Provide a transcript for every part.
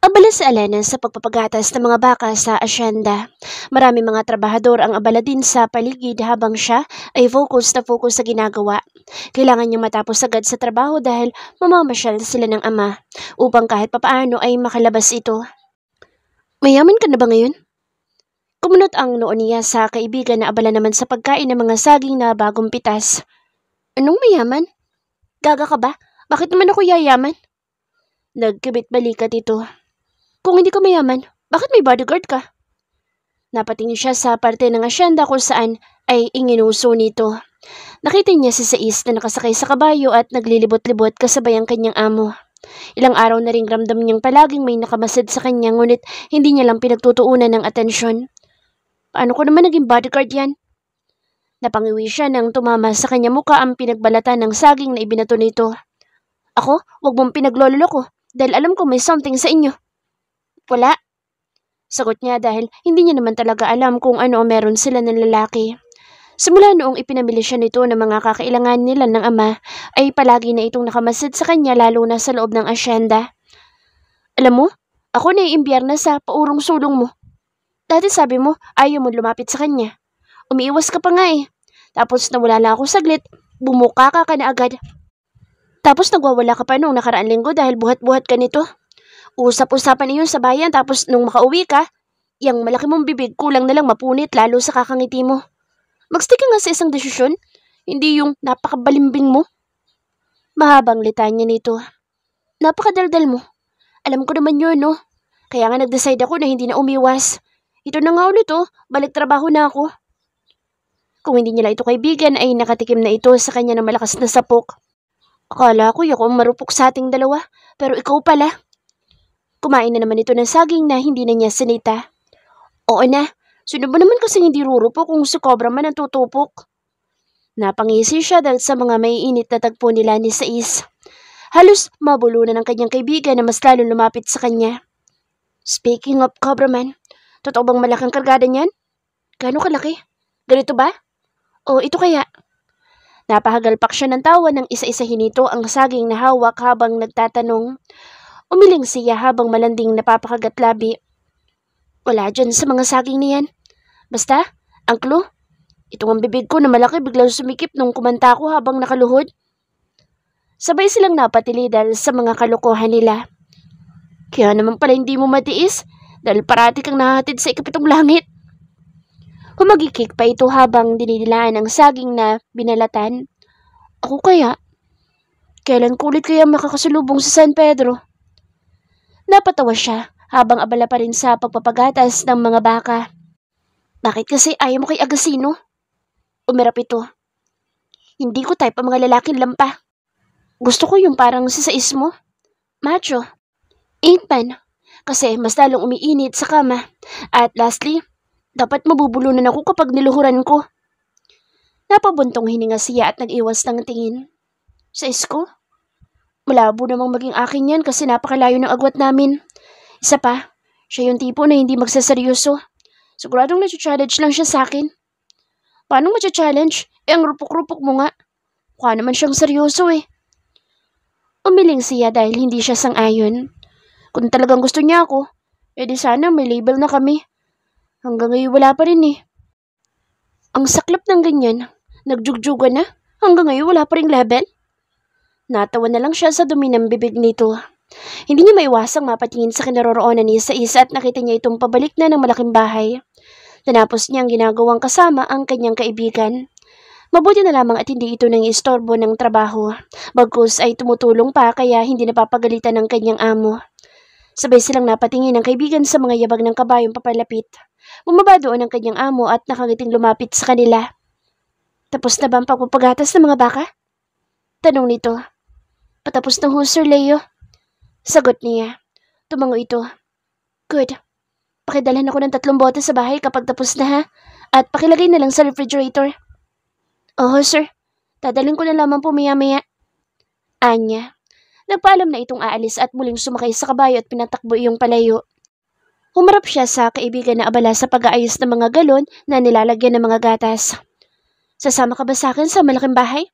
Abala si Elena sa pagpapagatas ng mga baka sa asyenda. Marami mga trabahador ang abala din sa paligid habang siya ay focus sa ginagawa. Kailangan niyang matapos agad sa trabaho dahil mamamasyal sila ng ama upang kahit papaano ay makalabas ito. Mayaman ka na ba ngayon? Kumunot ang noo niya sa kaibigan na abala naman sa pagkain ng mga saging na bagong pitas. Anong mayaman? Gaga ka ba? Bakit naman ako yayaman? Nagkibit balikat ito. Kung hindi ka mayaman, bakit may bodyguard ka? Napatingin siya sa parte ng asyenda kung saan ay inginuso nito. Nakita niya si Sais na nakasakay sa kabayo at naglilibot-libot kasabay ang kanyang amo. Ilang araw na ring ramdam niyang palaging may nakamasid sa kanya ngunit hindi niya lang pinagtutuunan ng atensyon. Paano ko naman naging bodyguard yan? Napangiwi siya nang tumama sa kanya muka ang pinagbalatan ng saging na ibinato nito. Ako, wag mong pinaglololo ko dahil alam ko may something sa inyo. Wala. Sagot niya dahil hindi niya naman talaga alam kung ano meron sila ng lalaki. Simula noong ipinamili siya nito ng mga kakailangan nila ng ama, ay palagi na itong nakamasid sa kanya lalo na sa loob ng asyenda. Alam mo, ako naiimbiyar na sa paurong sulong mo. Dati sabi mo, ayaw mo lumapit sa kanya. Umiiwas ka pa nga eh. Tapos nawala lang ako saglit, bumuka ka na agad. Tapos nagwawala ka pa noong nakaraan linggo dahil buhat-buhat ka nito. Usap-usapan iyon sa bayan tapos nung makauwi ka, yang malaki mong bibig kulang na lang mapunit lalo sa kakangiti mo. Magstick ka nga sa isang desisyon, hindi yung napakabalimbing mo. Mahabang litanya nito. Napakadaldal mo. Alam ko naman yun, no? Kaya nga nag-decide ako na hindi na umiwas. Ito na nga ulit, oh. Balik trabaho na ako. Kung hindi nila ito kaibigan ay nakatikim na ito sa kanya ng malakas na sapok. Akala ko ako ang marupok sa ating dalawa, pero ikaw pala. Kumain na naman ito ng saging na hindi na niya sinita. Oo na, sino ba naman kasi hindi rurupok kung si Cobra man ang tutupok? Napangisi siya dahil sa mga maiinit na tagpo nila ni Sais. Halos mabulunan ng kanyang kaibigan na mas lalo lumapit sa kanya. Speaking of Cobra man, totoo bang malaking kargada niyan? Gano'ng kalaki? Ganito ba? O ito kaya? Napahagalpak siya ng tawa nang isa-isahin nito ang saging na hawak habang nagtatanong. Umiling siya habang malanding napapakagat labi. Wala dyan sa mga saging niyan. Basta, ang clue, itong ang bibig ko na malaki biglang sumikip nung kumanta ko habang nakaluhod. Sabay silang napatili dahil sa mga kalokohan nila. Kaya naman pala hindi mo matiis dahil parati kang nahatid sa ikapitong langit. Humagikik pa ito habang dinidilaan ang saging na binalatan. Ako kaya? Kailan kulit kaya makakasalubong sa San Pedro? Napatawa siya habang abala pa rin sa pagpapagatas ng mga baka. Bakit kasi ayaw mo kay Agasino? Umirap ito. Hindi ko type ang mga lalaking lampa. Gusto ko yung parang si Sais mo. Macho. Ingpan. Kasi mas lalong umiinit sa kama. At lastly, dapat mabubulunan ako kapag niluhuran ko. Napabuntong hininga siya at nag-iwas ng tingin. Sais ko? Malabo namang maging akin yan kasi napakalayo ng agwat namin. Isa pa, siya yung tipo na hindi magsaseryoso. Siguradong na-challenge lang siya sa akin. Paano ma-challenge? Ang rupok-rupok mo nga. Mukha naman siyang seryoso eh. Umiling siya dahil hindi siya sang-ayon. Kung talagang gusto niya ako, edi sana may label na kami. Hanggang ngayon wala pa rin eh. Ang saklap ng ganyan. Nagjugjuga na. Hanggang ngayon wala pa rin label. Natawa na lang siya sa dumi ng bibig nito. Hindi niya maiwasang mapatingin sa kinaroroonan ni Sais at nakita niya itong pabalik na ng malaking bahay. Tinapos niyang ginagawang kasama ang kanyang kaibigan. Mabuti na lamang at hindi ito nang istorbo ng trabaho. Bagkus ay tumutulong pa kaya hindi napapagalitan ng kanyang amo. Sabay silang napatingin ng kaibigan sa mga yabag ng kabayong papalapit. Bumaba doon ang kanyang amo at nakangiting lumapit sa kanila. Tapos na ba ang pagpapagatas ng mga baka? Tanong nito. Patapos na ho, Sir Leo. Sagot niya. Tumango ito. Good. Pakidalhan ako ng 3 bote sa bahay kapag tapos na ha. At pakilagay na lang sa refrigerator. Oo, sir. Dadalhin ko na lamang po maya-maya. Anya. Nagpaalam na itong aalis at muling sumakay sa kabayo at pinatakbo iyong palayo. Humarap siya sa kaibigan na abala sa pag-aayos ng mga galon na nilalagyan ng mga gatas. Sasama ka ba sa akin sa malaking bahay?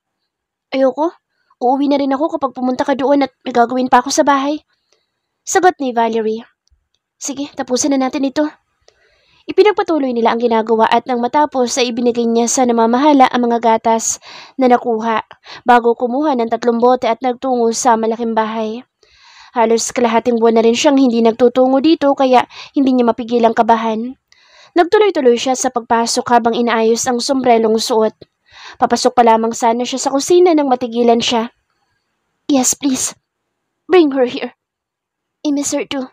Ayoko. Uuwi na rin ako kapag pumunta ka doon at may gagawin pa ako sa bahay. Sagot ni Valerie. Sige, tapusin na natin ito. Ipinagpatuloy nila ang ginagawa at nang matapos ay ibinigay niya sa namamahala ang mga gatas na nakuha bago kumuha ng 3 bote at nagtungo sa malaking bahay. Halos kalahating buwan na rin siyang hindi nagtutungo dito kaya hindi niya mapigil ang kabahan. Nagtuloy-tuloy siya sa pagpasok habang inaayos ang sombrelong suot. Papasok pa lamang sana siya sa kusina nang matigilan siya. Yes, please. Bring her here. I miss her too.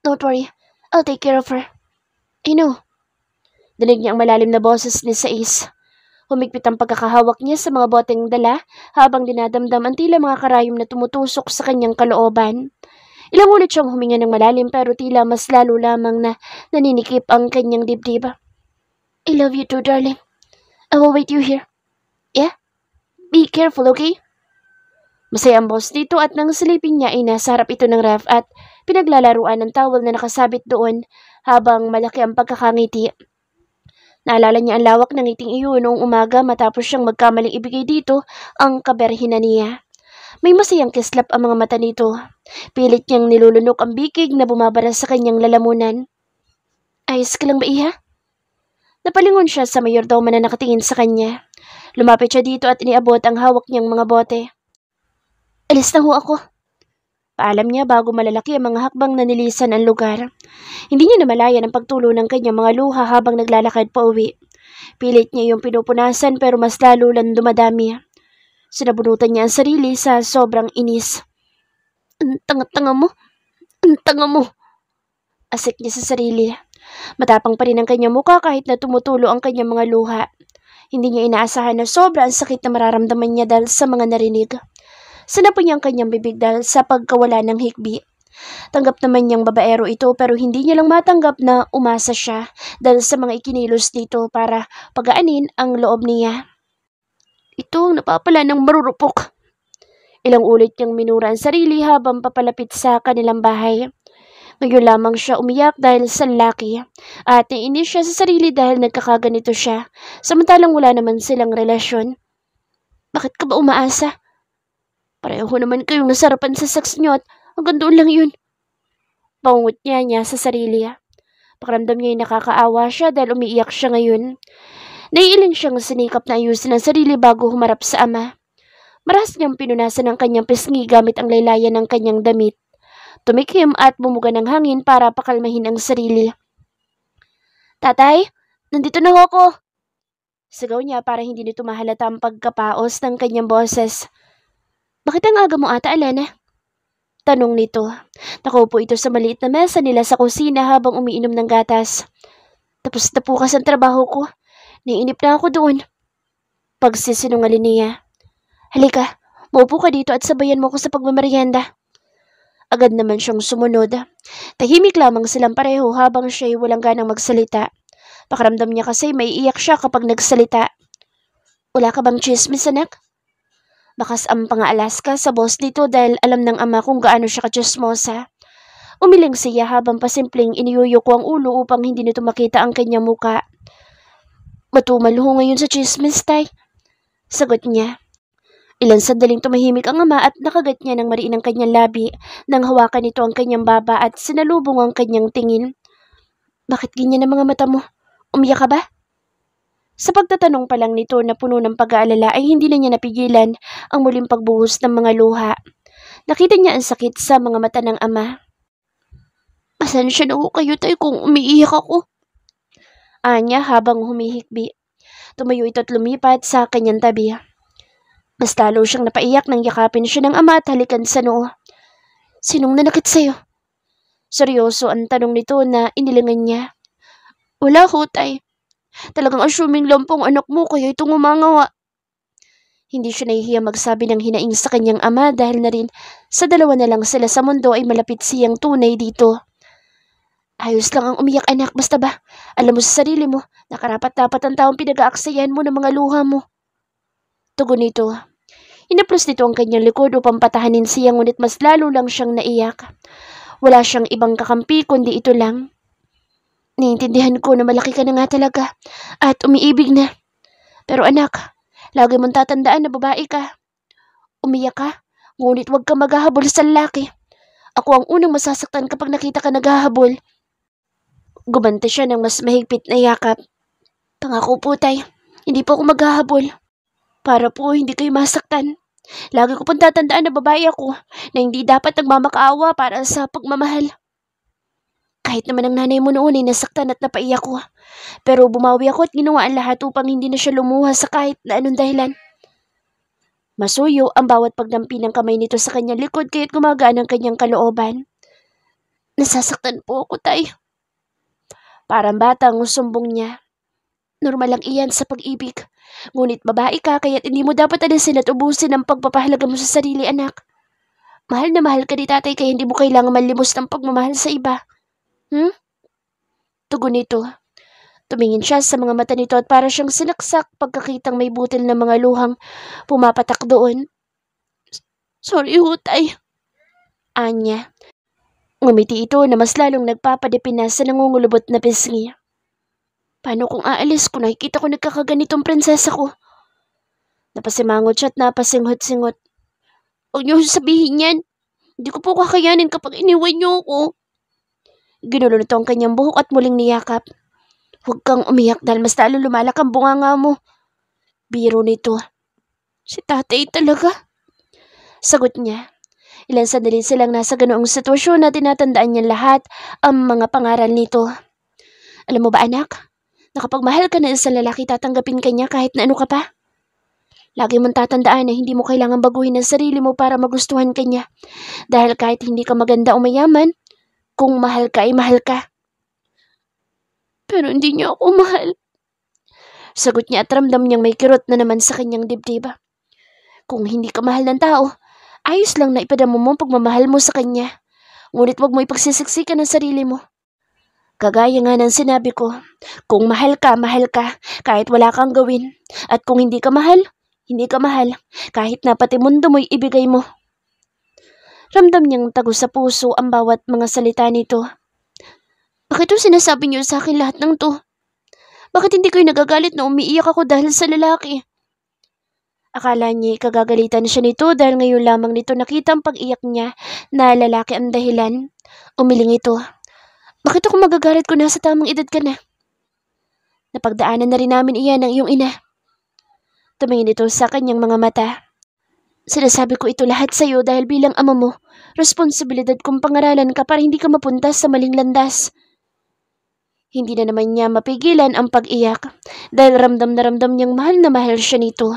Don't worry, I'll take care of her. I know. Dinig niya ang malalim na boses ni Sais. Humigpit ang pagkakahawak niya sa mga boteng dala habang dinadamdam ang tila mga karayom na tumutusok sa kanyang kalooban. Ilang ulit siyang huminga ng malalim pero tila mas lalo lamang na naninikip ang kanyang dibdib. I love you too, darling. I will wait you here. Yeah? Be careful, okay? Masaya ang boss dito at nang silipin niya ay nasa harap ito ng ref at pinaglalaruan ng towel na nakasabit doon habang malaki ang pagkakangiti. Naalala niya ang lawak ng ngiting iyon noong umaga matapos siyang magkamaling ibigay dito ang kaberhinan niya. May masayang kislap ang mga mata nito. Pilit niyang nilulunok ang bikig na bumabara sa kanyang lalamunan. Ayos ka lang ba, iha? Napalingon siya sa mayordomo na nakatingin sa kanya. Lumapit siya dito at iniabot ang hawak niyang mga bote. Alis na ho ako. Paalam niya bago malalaki ang mga hakbang na nilisan ang lugar. Hindi niya namalayan ang pagtulo ng kanyang mga luha habang naglalakad pa uwi. Pilit niya yung pinupunasan pero mas lalo lang dumadami. Sinabunutan niya ang sarili sa sobrang inis. Ang tanga-tanga mo. Ang tanga mo. Asik niya sa sarili. Matapang pa rin ang kanyang muka kahit na tumutulo ang kanyang mga luha. Hindi niya inaasahan na sobra ang sakit na mararamdaman niya dahil sa mga narinig. Sinapo niya ang kanyang bibig dahil sa pagkawala ng hikbi. Tanggap naman niyang babaero ito pero hindi niya lang matanggap na umasa siya dahil sa mga ikinilos dito para pagaanin ang loob niya. Ito ang napapala ng marurupok. Ilang ulit niyang minura ang sarili habang papalapit sa kanilang bahay. Ngayon lamang siya umiyak dahil sa lalaki at naiinis siya sa sarili dahil nagkakaganito siya samantalang wala naman silang relasyon. Bakit ka ba umaasa? Pareho naman kayong nasarapan sa sex niyo at hanggang doon lang yun. Pangungot niya sa sarili. Pakiramdam niya ay nakakaawa siya dahil umiiyak siya ngayon. Naiiling siyang sinikap na ayusin ang sarili bago humarap sa ama. Marahas niyang pinunasan ang kanyang pisngi gamit ang laylayan ng kanyang damit. Tumikim at bumuga ng hangin para pakalmahin ang sarili. Tatay, nandito na ho ako. Sigaw niya para hindi nito mahalata ang pagkapaos ng kanyang boses. Bakit ang aga mo ata, Alana? Tanong nito. Nakaupo ito sa maliit na mesa nila sa kusina habang umiinom ng gatas. Tapos na bukas ang trabaho ko. Naiinip na ako doon. Pagsisinungaling niya. Halika, maupo ka dito at sabayan mo ko sa pagmamerienda. Agad naman siyang sumunod. Tahimik lamang silang pareho habang siya'y walang ganang magsalita. Pakiramdam niya kasi may iyak siya kapag nagsalita. Wala ka bang chismis, anak? Bakas ang pang-aalas ka sa boss nito dahil alam ng ama kung gaano siya ka-chismosa. Umiling siya habang pasimpleng iniyuyuko ang ulo upang hindi nito makita ang kanyang muka. Matumal ho ngayon sa chismis, tay. Sagot niya. Ilan sandaling tumahimik ang ama at nakagat niya ng mariin ang kanyang labi nang hawakan nito ang kanyang baba at sinalubong ang kanyang tingin. Bakit ganyan ang mga mata mo? Umiyak ka ba? Sa pagtatanong pa lang nito na puno ng pag-aalala ay hindi na niya napigilan ang muling pagbuhos ng mga luha. Nakita niya ang sakit sa mga mata ng ama. Pasensya na ho kayo tayo kung umiiyak ako. Anya habang humihikbi. Tumayo ito at lumipat sa kanyang tabi. Mas lalo siyang napaiyak nang yakapin siya ng ama at halikan sa noo. Sinong nanakit sa'yo? Seryoso ang tanong nito na inilingan niya. Wala ho, tay. Talagang assuming lampong anak mo kaya itong umangawa. Hindi siya nahihiya magsabi ng hinaing sa kanyang ama dahil na rin sa dalawa na lang sila sa mundo ay malapit siyang tunay dito. Ayos lang ang umiyak anak basta ba? Alam mo sa sarili mo, nakarapat-dapat ang taong pinag-aaksayan mo ng mga luha mo. Tugon nito. Inaplos nito ang kanyang likod upang patahanin siya ngunit mas lalo lang siyang naiyak. Wala siyang ibang kakampi kundi ito lang. Naiintindihan ko na malaki ka na nga talaga at umiibig na. Pero anak, lagi mong tatandaan na babae ka. Umiyak ka, ngunit huwag ka maghahabol sa lalaki. Ako ang unang masasaktan kapag nakita ka naghahabol. Gumante siya ng mas mahigpit na yakap. Pangako po, tay. Hindi po ako maghahabol. Para po hindi kayo masaktan. Lagi ko pong tatandaan na babae ako na hindi dapat nagmamakaawa para sa pagmamahal. Kahit naman ang nanay mo noon ay nasaktan at napaiyak ko. Pero bumawi ako at ginawa ang lahat upang hindi na siya lumuha sa kahit na anong dahilan. Masuyo ang bawat pagdampi ng kamay nito sa kanyang likod kaya't gumagaan ang kanyang kalooban. Nasasaktan po ako, tay. Parang batang sumbong niya. Normal lang iyan sa pag-ibig. Ngunit babae ka kaya't hindi mo dapat alisin at ubusin ang pagpapahalaga mo sa sarili, anak. Mahal na mahal ka ni tatay kaya hindi mo kailangan malimos ng pagmamahal sa iba. Tugon nito. Tumingin siya sa mga mata nito at para siyang sinaksak pagkakitang may butil ng mga luhang pumapatak doon. Sorry ho, tay. Anya. Ngumiti ito na mas lalong nagpapadipin na sa nangungulubot na pisngi. Paano kung aalis kung nakikita ko nagkakaganitong prinsesa ko? Napasimangot siya at napasinghot-singot. Huwag niyo sabihin yan. Hindi ko po kakayanin kapag iniwan niyo ako. Ginulo nito ang kanyang buhok at muling niyakap. Huwag kang umiyak dahil mas lalo lumalak ang bunganga mo. Biro nito. Si tatay talaga. Sagot niya. Ilan sandali silang nasa ganoong sitwasyon na tinatandaan niya lahat ang mga pangaral nito. Alam mo ba, anak? Na kapag mahal ka na sa lalaki, tatanggapin ka niya kahit na ano ka pa. Lagi mong tatandaan na hindi mo kailangan baguhin ang sarili mo para magustuhan ka niya. Dahil kahit hindi ka maganda o mayaman, kung mahal ka ay mahal ka. Pero hindi niya ako mahal. Sagot niya at ramdam niyang may kirot na naman sa kanyang dibdib. Kung hindi ka mahal ng tao, ayos lang na ipadama mo ang pagmamahal mo sa kanya. Ngunit wag mo ipagsisiksikan ang sarili mo. Kagaya nga ng sinabi ko, kung mahal ka, kahit wala kang gawin. At kung hindi ka mahal, kahit na pati mundo mo'y ibigay mo. Ramdam niyang tago sa puso ang bawat mga salita nito. Bakit yung sinasabi niyo sa akin lahat ng to? Bakit hindi kayo nagagalit na umiiyak ako dahil sa lalaki? Akala niya kagagalitan siya nito dahil ngayon lamang nito nakita ang pag-iyak niya na lalaki ang dahilan. Umiling ito. Bakit ako magagalit kung nasa tamang edad ka na? Napagdaanan na rin namin iyan ng iyong ina. Tumingin ito sa kanyang mga mata. Sinasabi ko ito lahat sa iyo dahil bilang ama mo, responsibilidad kong pangaralan ka para hindi ka mapunta sa maling landas. Hindi na naman niya mapigilan ang pag-iyak dahil ramdam na ramdam niyang mahal na mahal siya nito.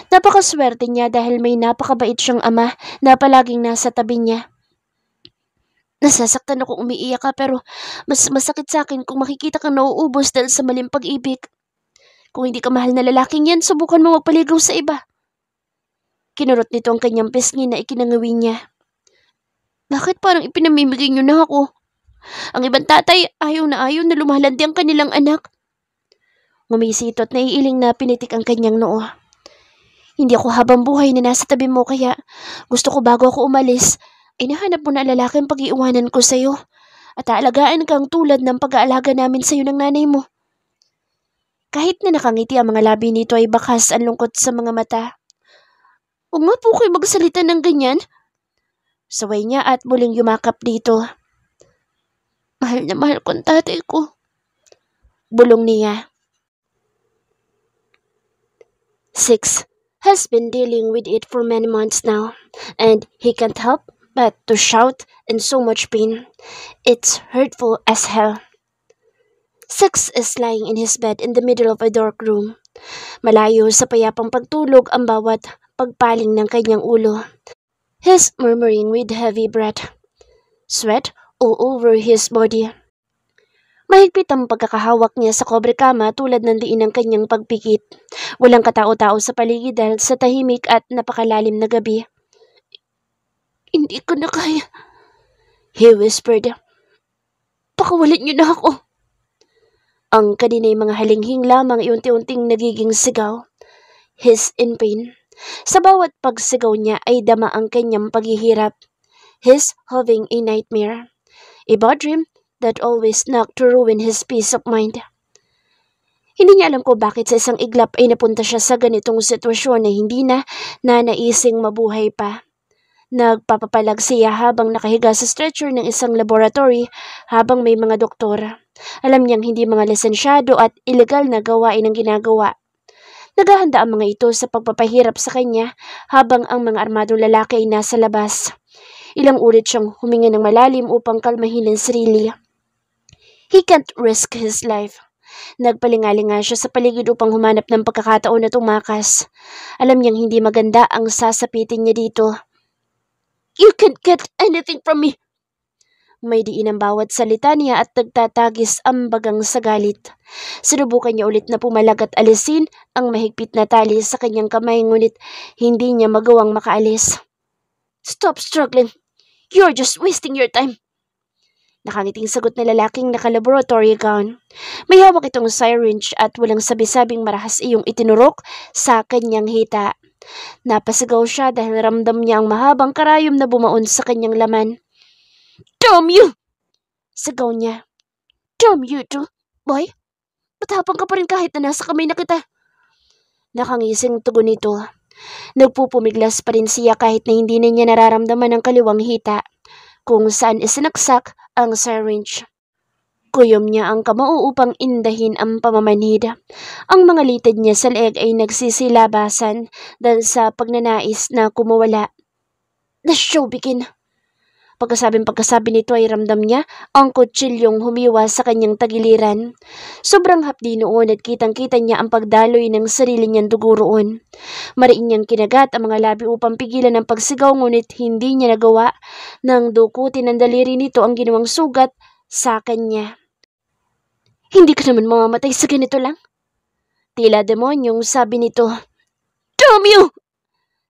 Napakaswerte niya dahil may napakabait siyang ama na palaging nasa tabi niya. Nasasaktan ako umiiyak ka pero mas masakit sa akin kung makikita kang nauubos dahil sa maling pag-ibig. Kung hindi ka mahal na lalaking yan, subukan mo magpaligaw sa iba. Kinurot nito ang kanyang pisngi na ikinangawi niya. Bakit parang ipinamimigay niyo na ako? Ang ibang tatay ayaw na lumalandi ang kanilang anak. Ngumisi ito at naiiling na pinitik ang kanyang noo. Hindi ako habang buhay na nasa tabi mo kaya gusto ko bago ako umalis, inahanap mo na lalaking pag-iiwanan ko sa'yo at aalagaan kang tulad ng pag-aalaga namin sa'yo ng nanay mo. Kahit na nakangiti ang mga labi nito ay bakas ang lungkot sa mga mata. Huwag nga po kayo magsalita ng ganyan. Saway niya at muling yumakap dito. Mahal na mahal ko ang tatay ko. Bulong niya. 6. Has been dealing with it for many months now, and he can't help but to shout in so much pain. It's hurtful as hell. 6 is lying in his bed in the middle of a dark room. Malayo sa payapang pagtulog ang bawat pagpaling ng kanyang ulo. He's murmuring with heavy breath. Sweat all over his body. Mahigpit ang pagkakahawak niya sa kobre kama tulad ng diin ng kanyang pagpikit. Walang katao-tao sa paligid dahil sa tahimik at napakalalim na gabi. Hindi ko na kaya. He whispered. Pakawalan niyo na ako. Ang kanina'y mga halinghing lamang iunti-unting nagiging sigaw. He's in pain. Sa bawat pagsigaw niya ay dama ang kanyang paghihirap. He's having a nightmare. A bad dream that always knocked to ruin his peace of mind. Hindi niya alam kung bakit sa isang iglap ay napunta siya sa ganitong sitwasyon na hindi na nanaising mabuhay pa. Nagpapapalag siya habang nakahiga sa stretcher ng isang laboratory habang may mga doktor. Alam niyang hindi mga lisensyado at ilegal na gawain ang ginagawa. Naghahanda ang mga ito sa pagpapahirap sa kanya habang ang mga armadong lalaki ay nasa labas. Ilang ulit siyang huminga ng malalim upang kalmahin ang sarili. He can't risk his life. Nagpalingalinga siya sa paligid upang humanap ng pagkakataon na tumakas. Alam niyang hindi maganda ang sasapitin niya dito. "You can't get anything from me." May diin ang bawat salita niya at nagtatagis ang bagang sa galit. Sinubukan niya ulit na pumalag at alisin ang mahigpit na tali sa kanyang kamay ngunit hindi niya magawang makaalis. "Stop struggling. You're just wasting your time." Nakangiting sagot na lalaking naka-laboratory gown. May hawak itong syringe at walang sabi-sabing marahas iyong itinurok sa kanyang hita. Napasigaw siya dahil ramdam niya ang mahabang karayom na bumaon sa kanyang laman. "Damn you!" Sigaw niya. "Damn you too, boy. Matapang ka pa rin kahit na nasa kamay na kita." Nakangising tugon nito. Nagpupumiglas pa rin siya kahit na hindi na niya nararamdaman ang kaliwang hita, kung saan isinaksak ang syringe. Kuyom niya ang kamao upang indahin ang pamamanhid. Ang mga litid niya sa leeg ay nagsisilabasan dahil sa pagnanais na kumawala. The show begin. Pagkasabi nito ay ramdam niya ang kutsilyong humiwa sa kanyang tagiliran. Sobrang hapdi noon at kitang-kita niya ang pagdaloy ng sarili niyang dugo roon. Mariin niyang kinagat ang mga labi upang pigilan ang pagsigaw ngunit hindi niya nagawa nang dukutin ng daliri nito ang ginawang sugat sa kanya. "Hindi ka naman mamamatay sa ganito lang?" Tila demonyong sabi nito. "Damn you!"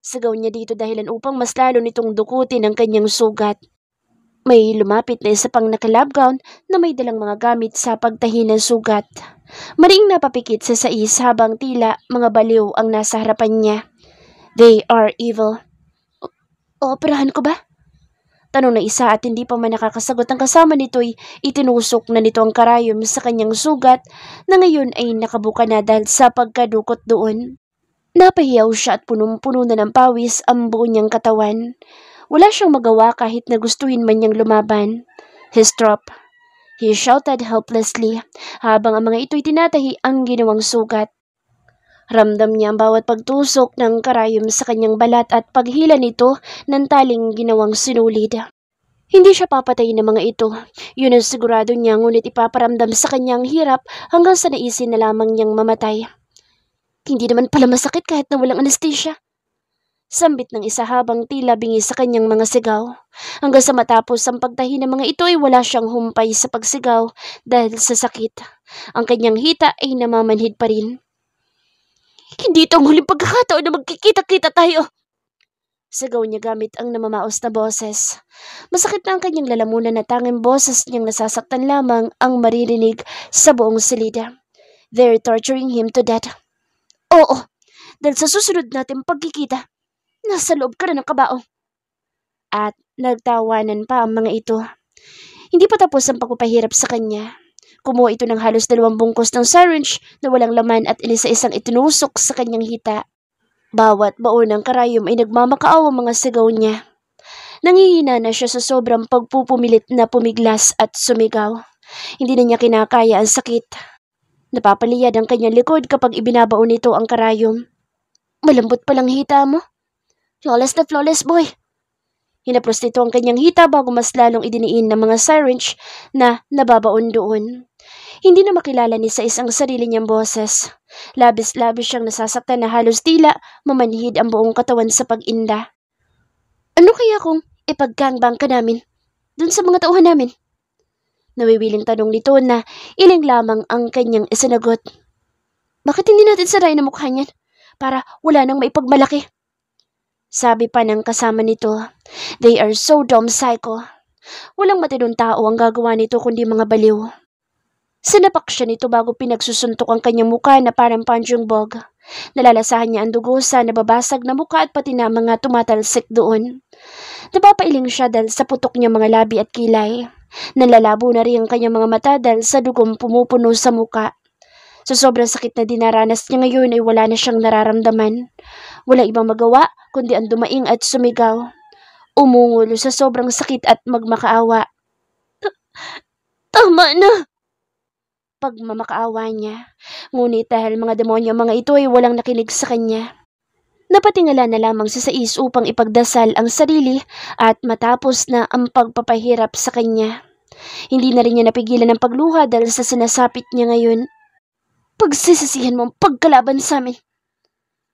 Sigaw niya dito dahilan upang mas lalo nitong dukutin ang kanyang sugat. May lumapit na isa pang naka-lab gown na may dalang mga gamit sa pagtahi ng sugat. Maring napapikit sa sais habang tila mga baliw ang nasa harapan niya. "They are evil." "Ooperahan ko ba?" Tanong na isa at hindi pa man nakakasagot ang kasama nito'y itinusok na nito ang karayom sa kanyang sugat na ngayon ay nakabuka na dahil sa pagkadukot doon. Napahiyaw siya at punong-puno na ng pawis ang buo niyang katawan. Wala siyang magawa kahit na gustuhin man niyang lumaban. "His drop." He shouted helplessly habang ang mga ito'y tinatahi ang ginawang sugat. Ramdam niya ang bawat pagtusok ng karayom sa kanyang balat at paghila nito ng taling ginawang sinulid. Hindi siya papatayin ng mga ito. Yun ang sigurado niya ngunit ipaparamdam sa kanyang hirap hanggang sa naisin na lamang niyang mamatay. Hindi naman pala masakit kahit na walang anesthesia. Sambit ng isa habang tila bingi sa kanyang mga sigaw. Hanggang sa matapos ang pagtahi ng mga ito ay wala siyang humpay sa pagsigaw dahil sa sakit. Ang kanyang hita ay namamanhid pa rin. "Hindi ito ang huling pagkakataon na magkikita-kita tayo!" Sigaw niya gamit ang namamaos na boses. Masakit na ang kanyang lalamunan na tanging boses niyang nasasaktan lamang ang maririnig sa buong silid. "They're torturing him to death." "Oo, dahil sa susunod natin pagkikita, nasa loob ka na ng kabaong." At nagtawanan pa ang mga ito. Hindi pa tapos ang pagpapahirap sa kanya. Kumuha ito ng halos 2 bungkos ng syringe na walang laman at isa-isang itinusok sa kanyang hita. Bawat baon ng karayom ay nagmamakaawa ang mga sigaw niya. Nangihina na siya sa sobrang pagpupumilit na pumiglas at sumigaw. Hindi na niya kinakaya ang sakit. Napapaliyad ang kanyang likod kapag ibinabaon nito ang karayom. "Malambot palang hita mo. Flawless na flawless, boy." Hinapros nito ang kanyang hita bago mas lalong idiniin ng mga syringe na nababaon doon. Hindi na makilala ni Sais ang sarili niyang boses. Labis-labis siyang nasasaktan na halos tila mamanhid ang buong katawan sa pag-inda. "Ano kaya kung ipag-gangbang ka namin dun sa mga tauhan namin?" Nawiwiling tanong nito na iling lamang ang kanyang isinagot. "Bakit hindi natin sarayin ang mukha niyan para wala nang maipagmalaki?" Sabi pa ng kasama nito. "They are so dumb psycho. Walang matinong tao ang gagawa nito kundi mga baliw." Sinapak siya nito bago pinagsusuntok ang kanyang muka na parang punching bag. Nalalasahan niya ang dugo sa nababasag na muka at pati na mga tumatalsik doon. Napapailing siya dahil sa putok niya mga labi at kilay. Nalalabo na rin ang kanyang mga mata dahil sa dugong pumupuno sa muka. Sa sobrang sakit na dinaranas niya ngayon ay wala na siyang nararamdaman. Wala ibang magawa kundi ang dumaing at sumigaw. Umungulo sa sobrang sakit at magmakaawa. Tama na! Pagmamakaawa niya. Ngunit dahil mga demonyo mga ito ay walang nakinig sa kanya. Napatingala na lamang sa sais upang ipagdasal ang sarili at matapos na ang pagpapahirap sa kanya. Hindi na rin niya napigilan ang pagluha dahil sa sinasapit niya ngayon. Pagsisisihan mo ang pagkalaban sa amin.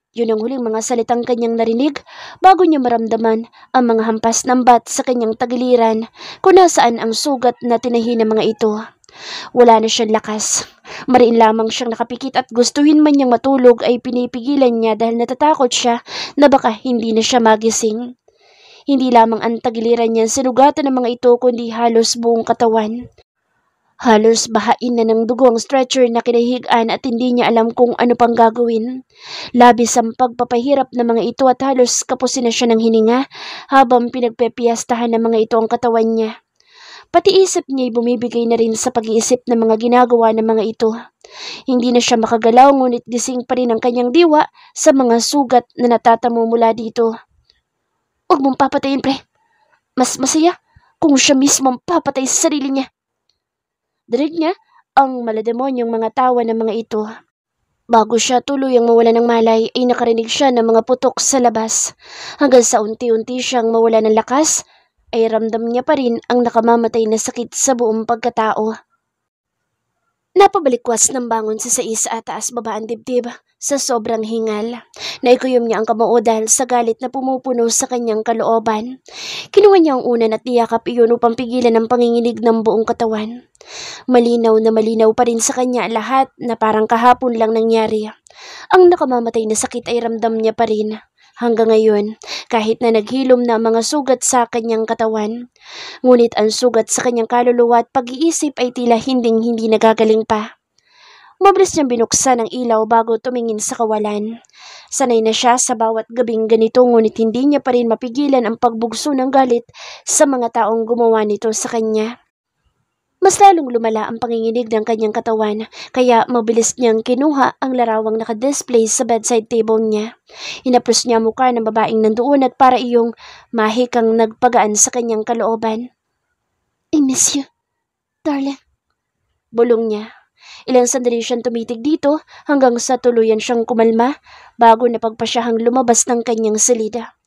Yun ang huling mga salitang kanyang narinig bago niya maramdaman ang mga hampas ng bat sa kanyang tagiliran kung nasaan ang sugat na tinahi ng mga ito. Wala na siyang lakas. Mariin lamang siyang nakapikit at gustuhin man niyang matulog ay pinipigilan niya dahil natatakot siya na baka hindi na siya magising. Hindi lamang ang tagiliran niya sinugatan ng mga ito kundi halos buong katawan. Halos bahain na ng dugo ang stretcher na kinahigaan at hindi niya alam kung ano pang gagawin. Labis ang pagpapahirap ng mga ito at halos kapusin na siya ng hininga habang pinagpepiyastahan ng mga ito ang katawan niya. Pati isip niya'y bumibigay na rin sa pag-iisip ng mga ginagawa ng mga ito. Hindi na siya makagalaw ngunit gising pa rin ang kanyang diwa sa mga sugat na natatamo mula dito. Huwag mong papatayin, pre. Mas masaya kung siya mismo ang papatay sa sarili niya. Dinig niya ang malademonyong mga tawa ng mga ito. Bago siya tuluyang mawala ng malay ay nakarinig siya ng mga putok sa labas. Hanggang sa unti-unti siyang mawala ng lakas ay ramdam niya pa rin ang nakamamatay na sakit sa buong pagkatao. Napabalikwas ng bangon sa sais at taas baba ang dibdib sa sobrang hingal. Naikuyom niya ang kamao dahil sa galit na pumupuno sa kanyang kalooban. Kinuha niya ang unan at niyakap iyon upang pigilan ang panginginig ng buong katawan. Malinaw na malinaw pa rin sa kanya lahat na parang kahapon lang nangyari. Ang nakamamatay na sakit ay ramdam niya pa rin. Hanggang ngayon, kahit na naghilom na mga sugat sa kanyang katawan. Ngunit ang sugat sa kanyang kaluluwa at pag-iisip ay tila hinding-hindi nagagaling pa. Mabilis niyang binuksan ang ilaw bago tumingin sa kawalan. Sanay na siya sa bawat gabing ganito ngunit hindi niya pa rin mapigilan ang pagbugso ng galit sa mga taong gumawa nito sa kanya. Mas lalong lumala ang panginginig ng kanyang katawan, kaya mabilis niyang kinuha ang larawang nakadisplay sa bedside table niya. Inapros niya ang mukha ng babaeng nandoon at para iyong mahikang nagpagaan sa kanyang kalooban. I miss you, darling. Bulong niya. Ilang sandali siyang tumitig dito hanggang sa tuluyan siyang kumalma bago napagpasyahang lumabas ng kanyang silida.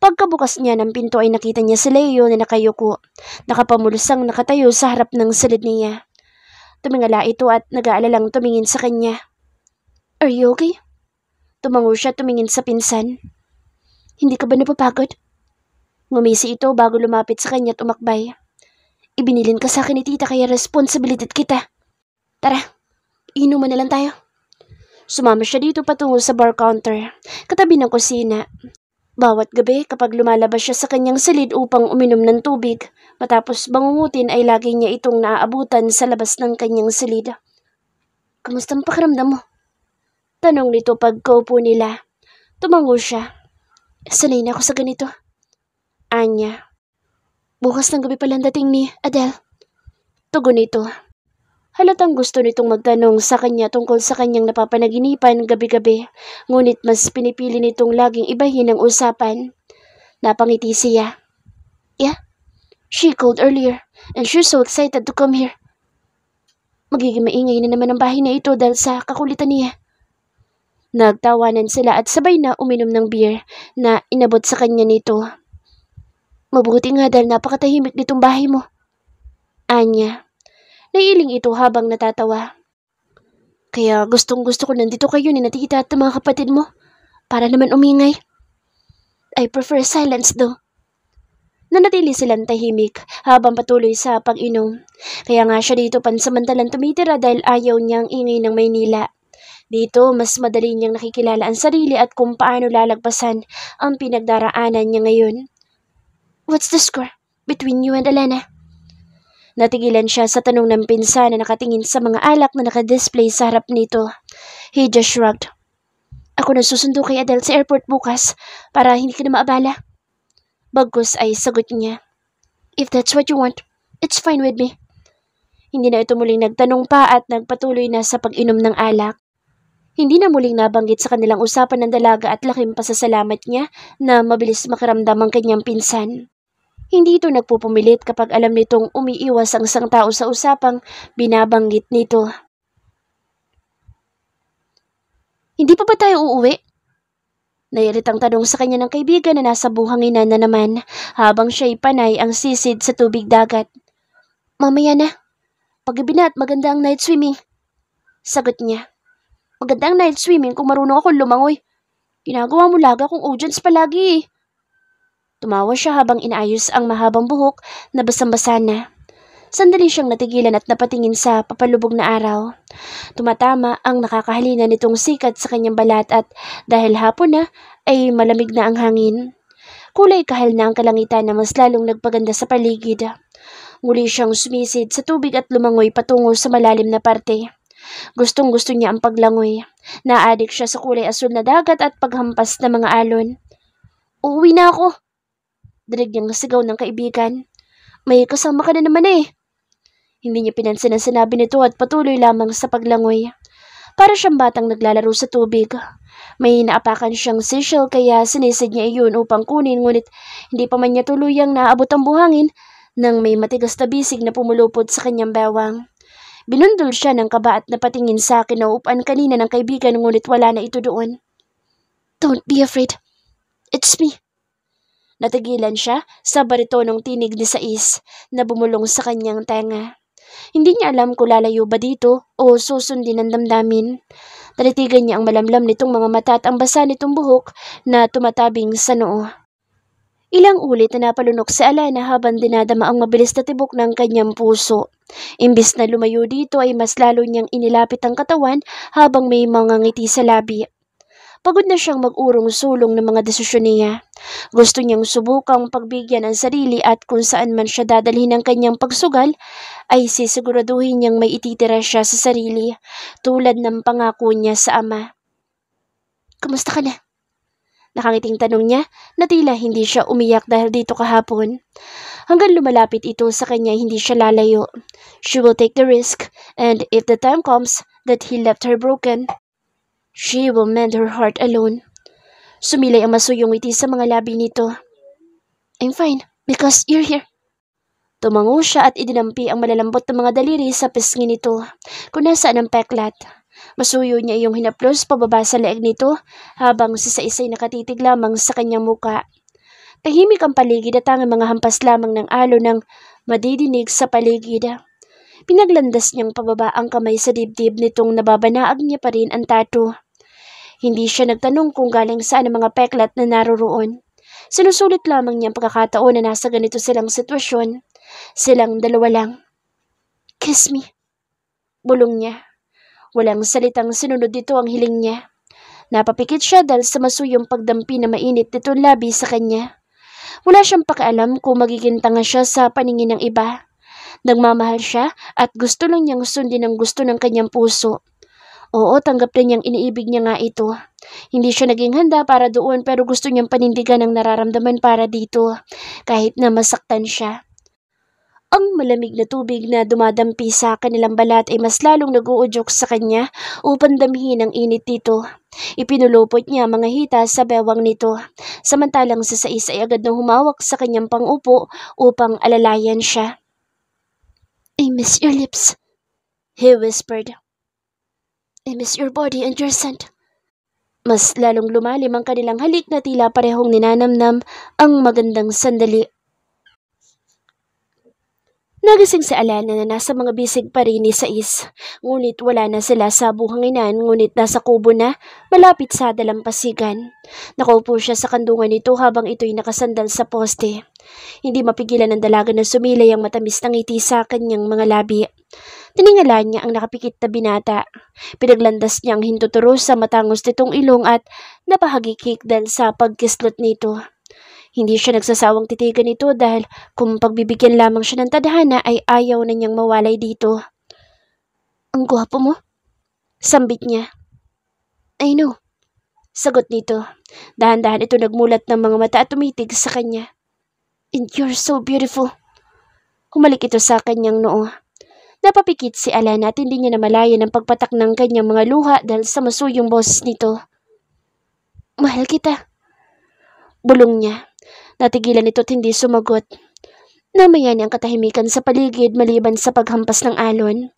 Pagkabukas niya ng pinto ay nakita niya si Leo na nakayuko, nakapamulusang nakatayo sa harap ng silid niya. Tumingala ito at nag-aalalang tumingin sa kanya. Are you okay? Tumango siya tumingin sa pinsan. Hindi ka ba napapagod? Ngumisi ito bago lumapit sa kanya at umakbay. Ibinilin ka sa akin ni tita kaya responsibilidad kita. Tara, inuman na lang tayo. Sumama siya dito patungo sa bar counter, katabi ng kusina. Bawat gabi kapag lumalabas siya sa kanyang silid upang uminom ng tubig, matapos bangungutin ay lagi niya itong naaabutan sa labas ng kanyang silid. Kamusta ang pakiramdam mo? Tanong nito pagkaupo nila. Tumango siya. Sanay na ako sa ganito. Anya. Bukas ng gabi palang dating ni Adele. Tugon nito. Halatang gusto nitong magtanong sa kanya tungkol sa kanyang napapanaginipan gabi-gabi, ngunit mas pinipili nitong laging ibahin ang usapan. Napangiti siya. Yeah, she called earlier and she's so excited to come here. Magiging maingay na naman ang bahay na ito dahil sa kakulitan niya. Nagtawanan sila at sabay na uminom ng beer na inabot sa kanya nito. Mabuti nga dahil napakatahimik nitong bahay mo. Anya. Naiiling ito habang natatawa. Kaya gustong-gusto ko nandito kayo ni tita at mga kapatid mo. Para naman umingay. I prefer silence though. Nanatili silang tahimik habang patuloy sa pag-inom. Kaya nga siya dito pansamantalang tumitira dahil ayaw niyang ingay ng Maynila. Dito, mas madali niyang nakikilala ang sarili at kung paano lalagpasan ang pinagdaraanan niya ngayon. What's the score between you and Elena? Natigilan siya sa tanong ng pinsan na nakatingin sa mga alak na nakadisplay sa harap nito. He just shrugged. Ako na susundo kay Adele sa airport bukas para hindi ka na maabala. Bagkus ay sagot niya. If that's what you want, it's fine with me. Hindi na ito muling nagtanong pa at nagpatuloy na sa pag-inom ng alak. Hindi na muling nabanggit sa kanilang usapan ng dalaga at laking pasasalamat niya na mabilis makiramdam ang kanyang pinsan. Hindi ito nagpupumilit kapag alam nitong umiiwas ang isang tao sa usapang binabanggit nito. Hindi pa ba tayo uuwi? Nairitang tanong sa kanya ng kaibigan na nasa buhanginan na naman habang siya'y panay ang sisid sa tubig dagat. Mamaya na. Paggabi na at maganda ang night swimming. Sagot niya. Maganda ang night swimming kung marunong akong lumangoy. Ginagawa mo laga kung audience palagi eh. Tumawa siya habang inaayos ang mahabang buhok na basang-basa na. Sandali siyang natigilan at napatingin sa papalubog na araw. Tumatama ang nakakahalina nitong sikat sa kanyang balat at dahil hapon na ay malamig na ang hangin. Kulay kahal na ang kalangitan na mas lalong nagpaganda sa paligid. Muli siyang sumisid sa tubig at lumangoy patungo sa malalim na parte. Gustong-gusto niya ang paglangoy. Naadik siya sa kulay asul na dagat at paghampas ng mga alon. Uuwi na ako. Dinig niyang sigaw ng kaibigan. May kasama ka na naman eh. Hindi niya pinansin ang sinabi nito at patuloy lamang sa paglangoy. Para siyang batang naglalaro sa tubig. May naapakan siyang seashell kaya sinisid niya iyon upang kunin ngunit hindi pa man niya tuluyang naabot ang buhangin nang may matigas na bisig na pumulupot sa kanyang bewang. Binundol siya ng kaba at napatingin sa kinauupan kanina ng kaibigan ngunit wala na ito doon. Don't be afraid. It's me. Natigilan siya sa baritonong tinig ni Sais na bumulong sa kanyang tenga. Hindi niya alam kung lalayo ba dito o susundin ang damdamin. Talitigan niya ang malamlam nitong mga mata at ang basa nitong buhok na tumatabing sa noo. Ilang ulit na napalunok si Alana habang dinadama ang mabilis na tibok ng kanyang puso. Imbis na lumayo dito ay mas lalo niyang inilapit ang katawan habang may mga ngiti sa labi. Pagod na siyang mag-urong-sulong ng mga desisyon niya. Gusto niyang subukang pagbigyan ang sarili at kung saan man siya dadalhin ng kanyang pagsugal, ay sisiguraduhin niyang may ititira siya sa sarili, tulad ng pangako niya sa ama. Kumusta ka na? Nakangiting tanong niya na tila hindi siya umiyak dahil dito kahapon. Hanggang lumalapit ito sa kanya hindi siya lalayo. She will take the risk and if the time comes that he left her broken, she will mend her heart alone. Sumilay ang masuyong ngiti sa mga labi nito. I'm fine because you're here. Tumango siya at idinampi ang malalambot na mga daliri sa pisngi nito kung nasaan ang peklat. Masuyo niya iyong hinaplos pababa sa leeg nito habang si Saisay nakatitig lamang sa kanyang muka. Tahimik ang paligid at ang mga hampas lamang ng alo ng madidinig sa paligid. Pinaglandas niyang pababa ang kamay sa dibdib nitong nababanaag niya pa rin ang tattoo. Hindi siya nagtanong kung galing saan ang mga peklat na naroroon. Sinusulit lamang niya ang pagkakataon na nasa ganito silang sitwasyon. Silang dalawa lang. Kiss me. Bulong niya. Walang salitang sinunod dito ang hiling niya. Napapikit siya dahil sa masuyong pagdampi na mainit nitong labi sa kanya. Wala siyang pakialam kung magiging tanga siya sa paningin ng iba. Nagmamahal siya at gusto lang niyang sundin ang gusto ng kanyang puso. Oo, tanggap na niyang iniibig niya nga ito. Hindi siya naging handa para doon pero gusto niyang panindigan ang nararamdaman para dito, kahit na masaktan siya. Ang malamig na tubig na dumadampi sa kanilang balat ay mas lalong nag-uudyok sa kanya upang damhin ang init dito. Ipinulupot niya mga hita sa bewang nito, samantalang sa Sais ay agad na humawak sa kanyang pangupo upang alalayan siya. I miss your lips, he whispered. I miss your body and your scent. Mas lalong lumalim ang kanilang halik na tila parehong ninanamnam ang magandang sandali. Nagising si Alana na nasa mga bisig pa rin ni Sais, ngunit wala na sila sa buhanginan ngunit nasa kubo na malapit sa dalampasigan. Nakaupo siya sa kandungan nito habang ito'y nakasandal sa poste. Hindi mapigilan ng dalaga na sumilay ang matamis na ngiti sa kanyang mga labi. Tiningala niya ang nakapikit na binata. Pinaglandas niya ang hintuturo sa matangos nitong ilong at napahagikik dahil sa pagkislot nito. Hindi siya nagsasawang titigan ito dahil kung pagbibigyan lamang siya ng tadhana ay ayaw na niyang mawalay dito. Ang gwapo mo? Sambit niya. I know. Sagot nito. Dahan-dahan ito nagmulat ng mga mata at tumitig sa kanya. And you're so beautiful. Humalik ito sa kanyang noo. Napapikit si Alana at hindi niya namalayan ang pagpatak ng kanyang mga luha dahil sa masuyong boses nito. Mahal kita. Bulong niya. Natigilan ito at hindi sumagot. Namaya niyang katahimikan sa paligid maliban sa paghampas ng alon.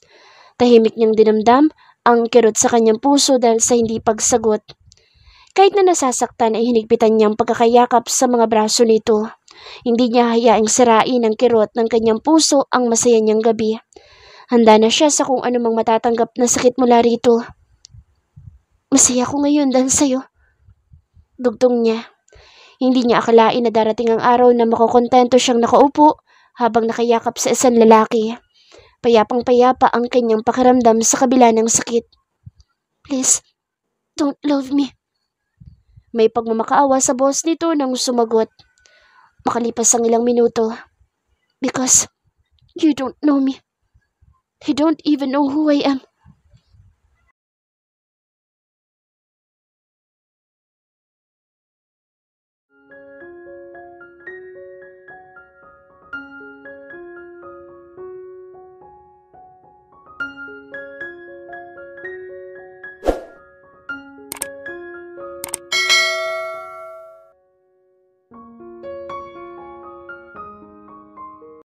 Tahimik niyang dinamdam ang kirot sa kanyang puso dahil sa hindi pagsagot. Kahit na nasasaktan ay hinigpitan niyang pagkakayakap sa mga braso nito. Hindi niya hayaang sirain ng kirot ng kanyang puso ang masaya niyang gabi. Handa na siya sa kung anumang matatanggap na sakit mula rito. Masaya ko ngayon dahil sa'yo. Dugtong niya. Hindi niya akalain na darating ang araw na makukontento siyang nakaupo habang nakayakap sa isang lalaki. Payapang-payapa ang kanyang pakiramdam sa kabila ng sakit. Please, don't love me. May pagmamakaawa sa boss nito nang sumagot. Makalipas ang ilang minuto. Because you don't know me. You don't even know who I am.